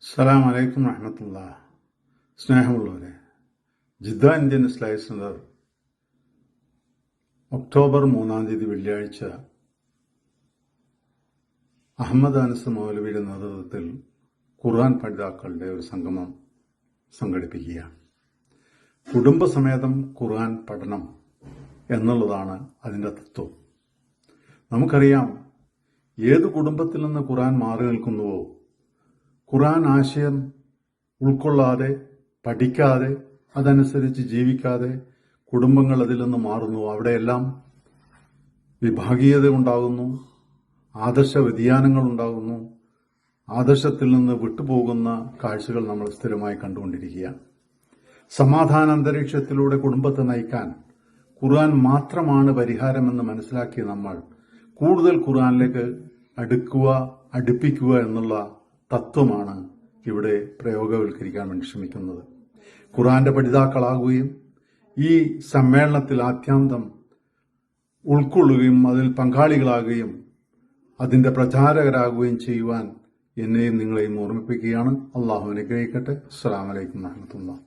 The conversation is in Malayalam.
അസ്സലാമു അലൈക്കും വറഹ്മത്തുള്ളാഹി. സ്നേഹമുള്ളവരെ, Jeddah Indian Islamic centre October 3 വെള്ളിയാഴ്ച അഹമ്മദ് അനസ് മൗലവിയുടെ നേതൃത്വത്തിൽ ഖുർആൻ പഠിതാക്കളുടെ ഒരു സംഗമം സംഘടിപ്പിക്കുകയാണ്. കുടുംബസമേതം ഖുർആൻ പഠനം എന്നുള്ളതാണ് അതിൻ്റെ തത്വം. നമുക്കറിയാം, ഏത് കുടുംബത്തിൽ നിന്ന് ഖുർആൻ മാറി നിൽക്കുന്നുവോ, ഖുർആൻ ആശയം ഉൾക്കൊള്ളാതെ, പഠിക്കാതെ, അതനുസരിച്ച് ജീവിക്കാതെ കുടുംബങ്ങൾ അതിൽ നിന്ന് മാറുന്നു, അവിടെയെല്ലാം വിഭാഗീയത ഉണ്ടാകുന്നു, ആദർശ വ്യതിയാനങ്ങൾ ഉണ്ടാകുന്നു, ആദർശത്തിൽ നിന്ന് വിട്ടുപോകുന്ന കാഴ്ചകൾ നമ്മൾ സ്ഥിരമായി കണ്ടുകൊണ്ടിരിക്കുകയാണ്. സമാധാന അന്തരീക്ഷത്തിലൂടെ കുടുംബത്തെ നയിക്കാൻ ഖുർആൻ മാത്രമാണ് പരിഹാരമെന്ന് മനസ്സിലാക്കിയ നമ്മൾ കൂടുതൽ ഖുർആനിലേക്ക് അടുപ്പിക്കുക എന്നുള്ള തത്വമാണ് ഇവിടെ പ്രയോഗവൽക്കരിക്കാൻ വേണ്ടി ശ്രമിക്കുന്നത്. ഖുർആന്റെ പഠിതാക്കളാകുകയും ഈ സമ്മേളനത്തിൽ ആദ്യാന്തം ഉൾക്കൊള്ളുകയും അതിൽ പങ്കാളികളാകുകയും അതിന്റെ പ്രചാരകരാകുകയും ചെയ്യുവാൻ എന്നെയും നിങ്ങളെയും ഓർമ്മിപ്പിക്കുകയാണ്. അള്ളാഹു അനുഗ്രഹിക്കട്ടെ. അസ്സലാമു അലൈക്കും വറഹ്മത്തുള്ളാഹി.